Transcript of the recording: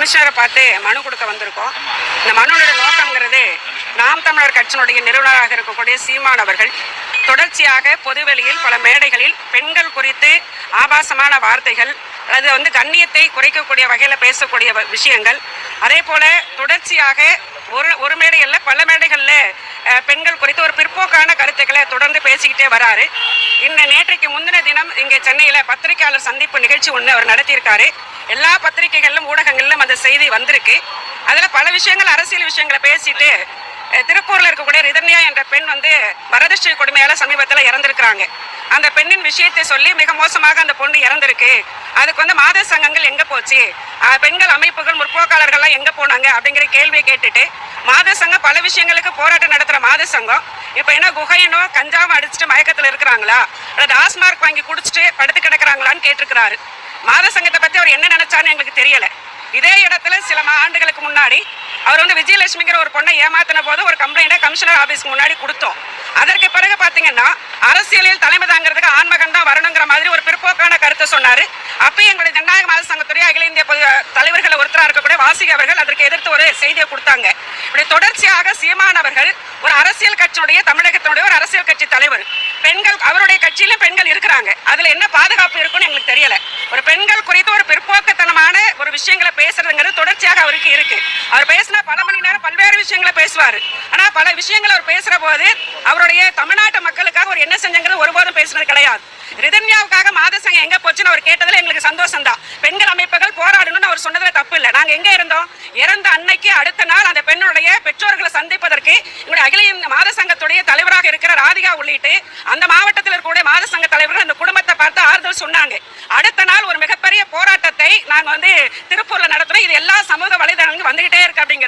கமிஷனரை பார்த்து மனு கொடுக்க வந்திருக்கோம். இந்த மனுவோட நோக்கம்ங்கிறது நாம் தமிழர் கட்சியினுடைய நிறுவனராக இருக்கக்கூடிய சீமான் அவர்கள் தொடர்ச்சியாக பொதுவெளியில் பல மேடைகளில் பெண்கள் குறித்து ஆபாசமான வார்த்தைகள், அது கண்ணியத்தை குறைக்கக்கூடிய வகையில் பேசக்கூடிய விஷயங்கள், அதே போல தொடர்ச்சியாக ஒரு மேடைகள்ல பல மேடைகள்ல பெண்கள் குறித்து ஒரு பிற்போக்கான கருத்துக்களை தொடர்ந்து பேசிக்கிட்டே வராரு. நேற்றைக்கு முந்தின தினம் இங்கே சென்னையில பத்திரிகையாளர் சந்திப்பு நிகழ்ச்சி ஒன்று அவர் நடத்தியிருக்காரு. எல்லா பத்திரிகைகளிலும் ஊடகங்களிலும் அந்த செய்தி வந்திருக்கு. அதுல பல விஷயங்கள், அரசியல் விஷயங்களை பேசிட்டு திருப்பூர்ல இருக்கக்கூடிய ரிதன்யா என்ற பெண் வரதட்சணை கொடுமையால சமீபத்தில் இறந்திருக்கிறாங்க. அந்த பெண்ணின் விஷயத்தை சொல்லி மிக மோசமாக அந்த பொண்ணு இறந்திருக்கு, அதுக்கு மாத சங்கங்கள் எங்க போச்சு, பெண்கள் அமைப்புகள் முற்போக்காளர்கள்லாம் எங்க போனாங்க அப்படிங்கிற கேள்வியை கேட்டுட்டு மாத சங்கம் பல விஷயங்களுக்கு போராட்டம் நடத்துற மாத சங்கம் இப்ப என்ன குகையனோ கஞ்சாவும் அடிச்சுட்டு மயக்கத்துல இருக்கிறாங்களா, டாஸ்மார்க் வாங்கி குடிச்சிட்டு படுத்து கிடக்குறாங்களான்னு கேட்டிருக்கிறாரு. மாத சங்கத்தை பத்தி அவர் என்ன நினைச்சான்னு எங்களுக்கு தெரியல. இதே இடத்துல சில ஆண்டுகளுக்கு முன்னாடி அவர் விஜயலட்சுமிங்கிற ஒரு பொண்ணை ஏமாத்தின போது ஒரு கம்ப்ளைண்ட கமிஷனர் ஆபீஸ்க்கு முன்னாடி கொடுத்தோம். அதற்கு பிறகு பாத்தீங்கன்னா அரசியலில் தலைமை தாங்கிறதுக்கு ஆண்மகன் தான் வரணுங்கிற மாதிரி ஒரு பிற்போக்கான கருத்தை சொன்னாரு. அப்பயும் எங்களுடைய ஜனநாயக மாத சங்கத்துடைய அகில இந்திய தலைவர்கள் ஒருத்தராக இருக்கக்கூடிய வாசிக அவர்கள் அதற்கு எதிர்த்து ஒரு செய்தியை கொடுத்தாங்க. இப்படி தொடர்ச்சியாக சீமான் அவர்கள் ஒரு அரசியல் கட்சியுடைய, தமிழகத்தினுடைய ஒரு அரசியல் கட்சி தலைவர், பெண்கள் அவருடைய கட்சியிலும் பெண்கள் இருக்கிறாங்க, அதுல என்ன பாதுகாப்பு இருக்குன்னு எங்களுக்கு தெரியல. ஒரு பெண்கள் குறித்து ஒரு பிற்போக்குத்தனமான ஒரு விஷயங்களை பேசுறதுங்கிறது தொடர்ச்சியாக அவருக்கு இருக்கு. அவர் பேசினா பல மணி நேரம் பல்வேறு விஷயங்களை பேசுவாரு. ஆனா பல விஷயங்களை அவர் பேசுற போது அவருடைய தமிழ்நாட்டு மக்களுக்காக ஒரு என்ன செஞ்சங்கிறது ஒருபோதும் பேசுனது கிடையாது. ரிதன்யாவுக்காக மாத சங்கம் எங்க போச்சுன்னு அவர் கேட்டதுல எங்களுக்கு சந்தோஷம் தான். பெண்கள் அமைப்புகள் போராடணும்னு அவர் சொன்னதுல தப்பு இல்லை. நாங்க எங்க இருந்தோம், இறந்த அன்னைக்கு அடுத்த நாள் அந்த பெண்ணுடைய பெற்றோர்களை சந்திப்பதற்கு எங்களுடைய அகில இந்திய மாத சங்கத்துடைய தலைவராக இருக்கிற ராதிகா உள்ளிட்டு அந்த மாவட்டத்தில் இருக்கக்கூடிய மாத சங்க தலைவர்கள் அந்த குடும்பத்தை பார்த்து ஆறுதல் சொன்னாங்க. அடுத்த நாள் ஒரு மிகப்பெரிய போராட்டத்தை நாங்க திருப்பூர்ல நடத்துறோம். இது எல்லா சமூக வலைதளங்களும் வந்துகிட்டே இருக்கு அப்படிங்கிற